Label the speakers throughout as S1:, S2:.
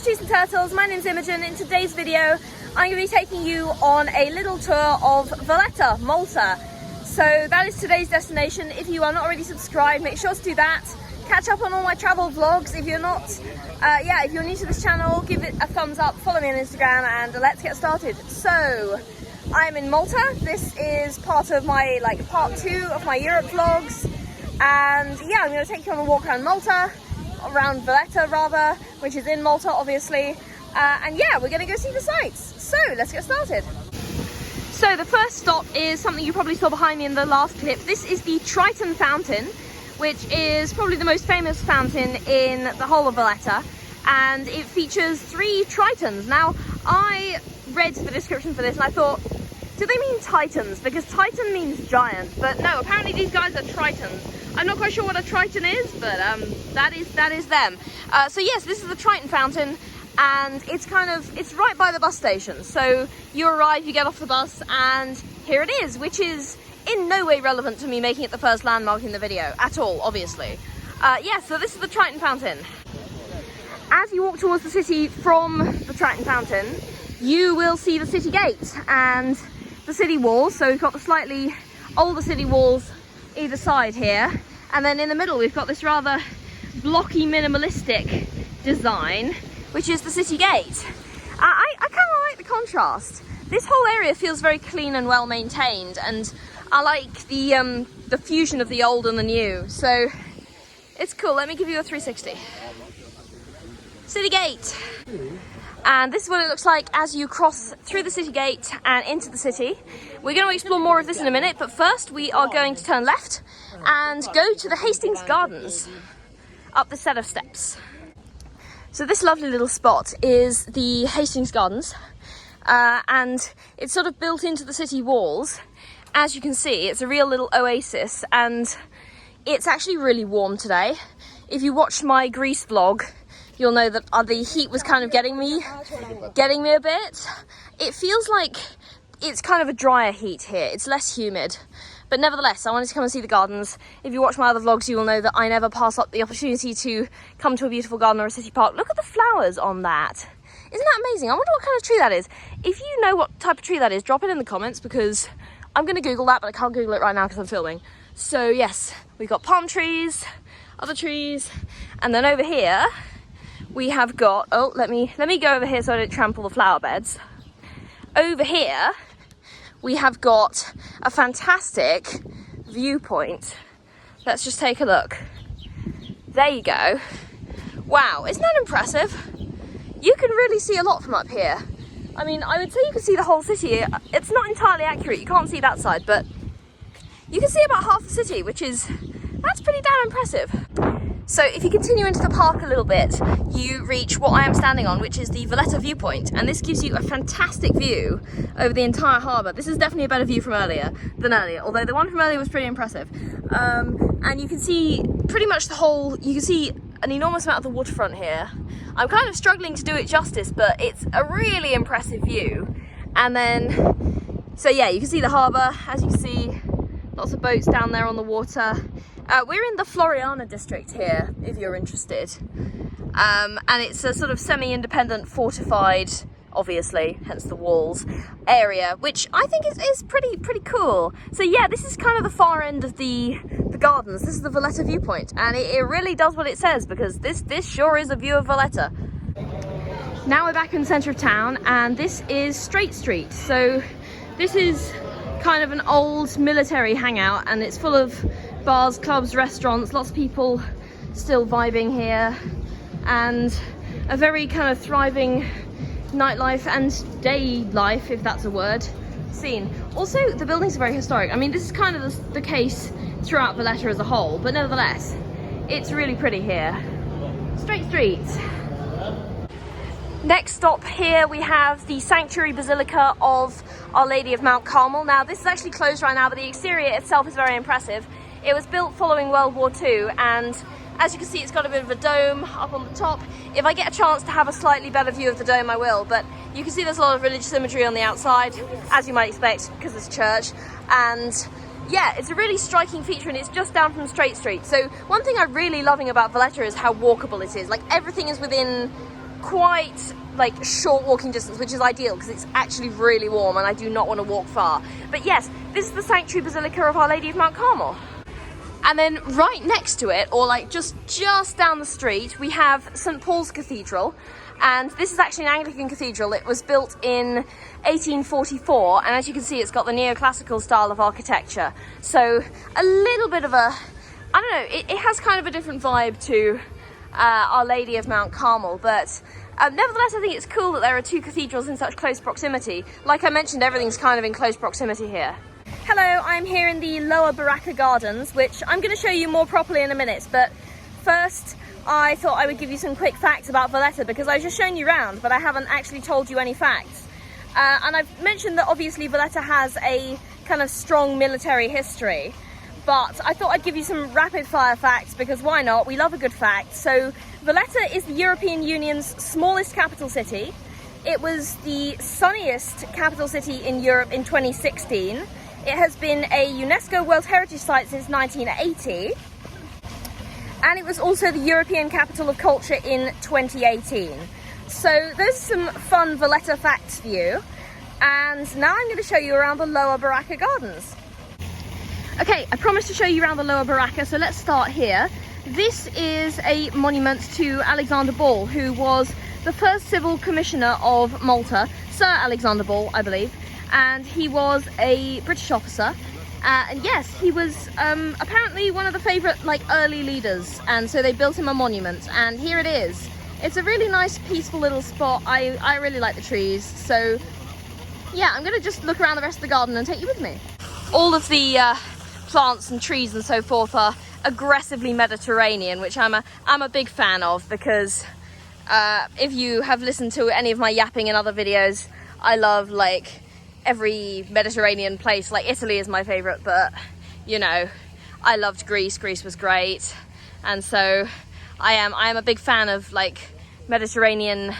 S1: Tattoos and Turtles, my name's Imogen. In today's video I'm going to be taking you on a little tour of Valletta, Malta. So that is today's destination. If you are not already subscribed, make sure to do that. Catch up on all my travel vlogs. If you're not, if you're new to this channel, give it a thumbs up, follow me on Instagram, and let's get started. So I'm in Malta. This is part of my part 2 of my Europe vlogs, and yeah, I'm going to take you on a walk around Malta, around Valletta rather, which is in Malta obviously, and yeah, we're going to go see the sights. So let's get started. So the first stop is something you probably saw behind me in the last clip. This is the Triton Fountain, which is probably the most famous fountain in the whole of Valletta, and it features 3 tritons. Now, I read the description for this and I thought, do they mean titans? Because titan means giant, but no, apparently these guys are tritons. I'm not quite sure what a triton is, but that is them. So yes, this is the Triton Fountain, and it's right by the bus station. So you arrive, you get off the bus, and here it is, which is in no way relevant to me making it the first landmark in the video at all, obviously. Yeah, so this is the Triton Fountain. As you walk towards the city from the Triton Fountain, you will see the city gate and the city walls. So we've got the slightly older city walls either side here, and then in the middle we've got this rather blocky minimalistic design, which is the city gate. I kind of like the contrast. This whole area feels very clean and well maintained, and I like the fusion of the old and the new, so it's cool. Let me give you a 360. City gate. And this is what it looks like as you cross through the city gate and into the city. We're going to explore more of this in a minute, but first we are going to turn left and go to the Hastings Gardens up the set of steps. So this lovely little spot is the Hastings Gardens, and it's sort of built into the city walls. As you can see, it's a real little oasis, and it's actually really warm today. If you watched my Greece vlog, you'll know that the heat was kind of getting me a bit. It feels like it's kind of a drier heat here. It's less humid. But nevertheless, I wanted to come and see the gardens. If you watch my other vlogs, you will know that I never pass up the opportunity to come to a beautiful garden or a city park. Look at the flowers on that. Isn't that amazing? I wonder what kind of tree that is. If you know what type of tree that is, drop it in the comments, because I'm going to Google that, but I can't Google it right now because I'm filming. So yes, we've got palm trees, other trees, and then over here, we have got, oh, let me go over here so I don't trample the flower beds. Over here, we have got a fantastic viewpoint. Let's just take a look. There you go. Wow, isn't that impressive? You can really see a lot from up here. I mean, I would say you can see the whole city. It's not entirely accurate, you can't see that side, but you can see about half the city, that's pretty damn impressive. So if you continue into the park a little bit, you reach what I am standing on, which is the Valletta viewpoint, and this gives you a fantastic view over the entire harbour. This is definitely a better view than earlier, although the one from earlier was pretty impressive. And you can see pretty much you can see an enormous amount of the waterfront here. I'm kind of struggling to do it justice, but it's a really impressive view. And then, so yeah, you can see the harbour, as you can see, lots of boats down there on the water. We're in the Floriana district here, if you're interested. And it's a sort of semi-independent, fortified, obviously, hence the walls, area, which I think is pretty cool. So yeah, this is kind of the far end of the gardens. This is the Valletta viewpoint, and it really does what it says, because this sure is a view of Valletta. Now we're back in the centre of town, and this is Straight Street. So this is kind of an old military hangout, and it's full of bars, clubs, restaurants, lots of people still vibing here, and a very kind of thriving nightlife and day life, if that's a word, scene. Also, the buildings are very historic. I mean, this is kind of the case throughout Valletta as a whole, but nevertheless, it's really pretty here. Straight Street. Next stop here, we have the Sanctuary Basilica of Our Lady of Mount Carmel. Now, this is actually closed right now, but the exterior itself is very impressive. It was built following World War II, and as you can see, it's got a bit of a dome up on the top. If I get a chance to have a slightly better view of the dome, I will, but you can see there's a lot of religious imagery on the outside, as you might expect, because it's a church. And yeah, it's a really striking feature, and it's just down from Straight Street. So one thing I'm really loving about Valletta is how walkable it is. Like, everything is within quite like short walking distance, which is ideal because it's actually really warm and I do not want to walk far. But yes, this is the Sanctuary Basilica of Our Lady of Mount Carmel. And then right next to it, or like just down the street, we have St. Paul's Cathedral. And this is actually an Anglican cathedral. It was built in 1844, and as you can see, it's got the neoclassical style of architecture. So a little bit of a, I don't know, it has kind of a different vibe to Our Lady of Mount Carmel, but nevertheless, I think it's cool that there are two cathedrals in such close proximity. Like I mentioned, everything's kind of in close proximity here. Hello, I'm here in the Lower Baraka Gardens, which I'm going to show you more properly in a minute, but first I thought I would give you some quick facts about Valletta, because I've just shown you around, but I haven't actually told you any facts. And I've mentioned that obviously Valletta has a kind of strong military history, but I thought I'd give you some rapid fire facts, because why not? We love a good fact. So Valletta is the European Union's smallest capital city. It was the sunniest capital city in Europe in 2016. It has been a UNESCO World Heritage Site since 1980. And it was also the European Capital of Culture in 2018. So those are some fun Valletta facts for you. And now I'm going to show you around the Lower Baraka Gardens. Okay, I promised to show you around the Lower Baraka, so let's start here. This is a monument to Alexander Ball, who was the first civil commissioner of Malta, Sir Alexander Ball, I believe. And he was a British officer. And yes, he was apparently one of the favourite like early leaders, and so they built him a monument, and here it is. It's a really nice peaceful little spot. I really like the trees, so yeah, I'm gonna just look around the rest of the garden and take you with me. All of the plants and trees and so forth are aggressively Mediterranean, which I'm a big fan of, because if you have listened to any of my yapping in other videos, I love like every Mediterranean place. Like Italy is my favorite, but you know, I loved Greece. Greece was great, and so I am a big fan of like Mediterranean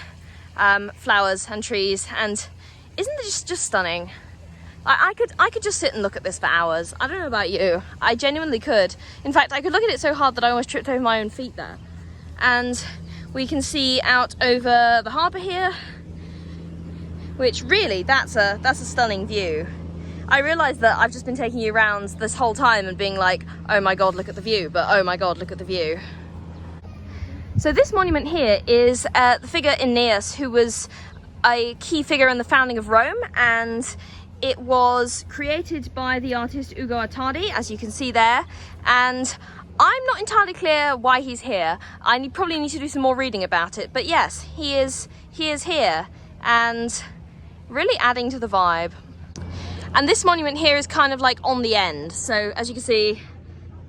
S1: flowers and trees. And isn't it just stunning? I could just sit and look at this for hours. I don't know about you, I genuinely could. In fact, I could look at it so hard that I almost tripped over my own feet there. And we can see out over the harbour here, which really, that's a stunning view. I realise that I've just been taking you around this whole time and being like, oh my god, look at the view, but oh my god, look at the view. So this monument here is the figure Aeneas, who was a key figure in the founding of Rome, and it was created by the artist Ugo Attardi, as you can see there, and I'm not entirely clear why he's here. I probably need to do some more reading about it, but yes, he is here, and really adding to the vibe. And this monument here is kind of like on the end, so as you can see,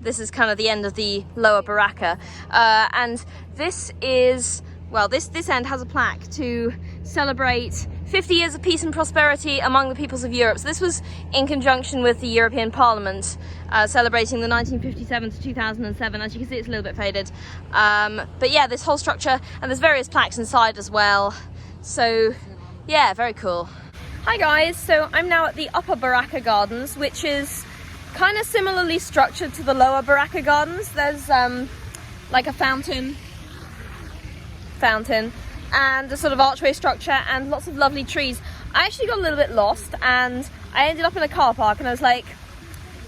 S1: this is kind of the end of the Lower Baraka, and this is, well, this end has a plaque to celebrate 50 years of peace and prosperity among the peoples of Europe. So this was in conjunction with the European Parliament celebrating the 1957 to 2007. As you can see, it's a little bit faded, but yeah, this whole structure, and there's various plaques inside as well, so yeah, very cool. Hi guys, so I'm now at the Upper Baraka Gardens, which is kind of similarly structured to the Lower Baraka Gardens. There's like a fountain and a sort of archway structure and lots of lovely trees. I actually got a little bit lost and I ended up in a car park, and I was like,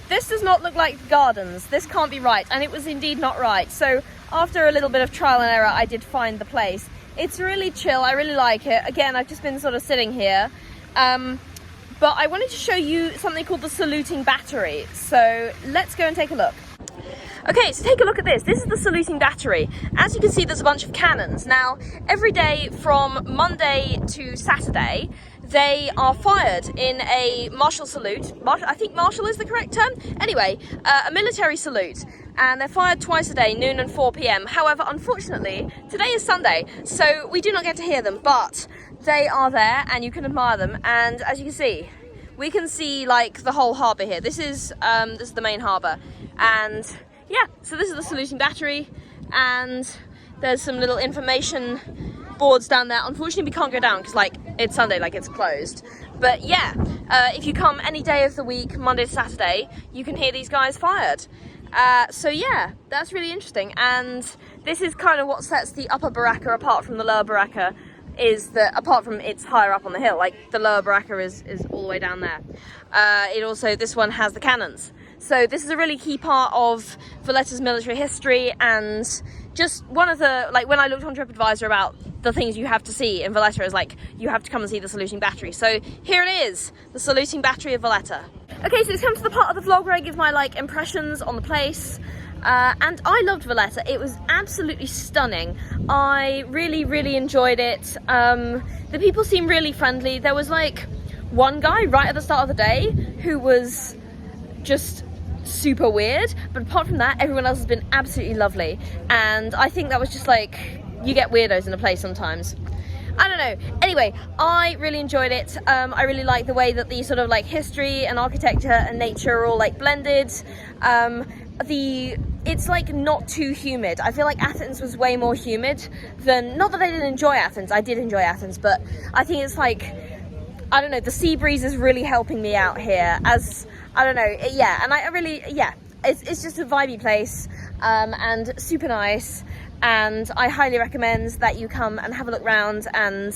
S1: this does not look like gardens, this can't be right, and it was indeed not right. So after a little bit of trial and error, I did find the place. It's really chill, I really like it. Again, I've just been sort of sitting here, but I wanted to show you something called the Saluting Battery, so let's go and take a look. Okay, so take a look at this. This is the Saluting Battery. As you can see, there's a bunch of cannons. Now, every day from Monday to Saturday, they are fired in a martial salute. I think martial is the correct term. Anyway, a military salute. And they're fired twice a day, noon and 4 p.m. However, unfortunately, today is Sunday, so we do not get to hear them, but they are there and you can admire them. And as you can see, we can see like the whole harbour here. This is the main harbour. And yeah, so this is the Saluting Battery, and there's some little information boards down there. Unfortunately, we can't go down because like it's Sunday, like it's closed. But yeah, if you come any day of the week, Monday to Saturday, you can hear these guys fired. So yeah, that's really interesting. And this is kind of what sets the upper Baraka apart from the lower Baraka, is that apart from it's higher up on the hill, like the lower Baraka is all the way down there. This one has the cannons. So this is a really key part of Valletta's military history, and just one of the, like, when I looked on TripAdvisor about the things you have to see in Valletta, is like, you have to come and see the saluting battery. So here it is, the saluting battery of Valletta. Okay, so it's come to the part of the vlog where I give my like impressions on the place. And I loved Valletta. It was absolutely stunning. I really, really enjoyed it. The people seemed really friendly. There was like one guy right at the start of the day who was just super weird, but apart from that, everyone else has been absolutely lovely. And I think that was just like, you get weirdos in a place sometimes. I don't know. Anyway, I really enjoyed it. I really like the way that the sort of like history and architecture and nature are all like blended. It's like not too humid. I feel like Athens was way more humid than, not that I didn't enjoy Athens, I did enjoy Athens, but I think it's like, I don't know, the sea breeze is really helping me out here, as, I don't know, yeah, and I really, yeah, it's just a vibey place, and super nice, and I highly recommend that you come and have a look round. And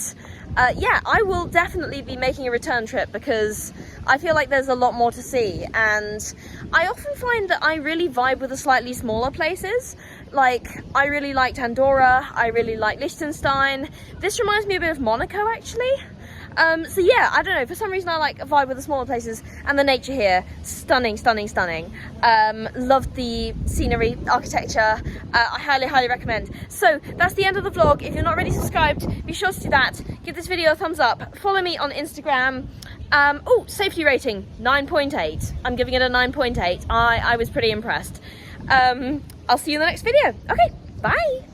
S1: yeah, I will definitely be making a return trip because I feel like there's a lot more to see, and I often find that I really vibe with the slightly smaller places. Like, I really liked Andorra, I really like Liechtenstein. This reminds me a bit of Monaco, actually. So yeah, I don't know, for some reason I like a vibe with the smaller places, and the nature here, stunning, stunning, stunning. Loved the scenery, architecture, I highly, highly recommend. So that's the end of the vlog. If you're not already subscribed, be sure to do that. Give this video a thumbs up, follow me on Instagram. Oh, safety rating, 9.8. I'm giving it a 9.8. I was pretty impressed. I'll see you in the next video. Okay, bye.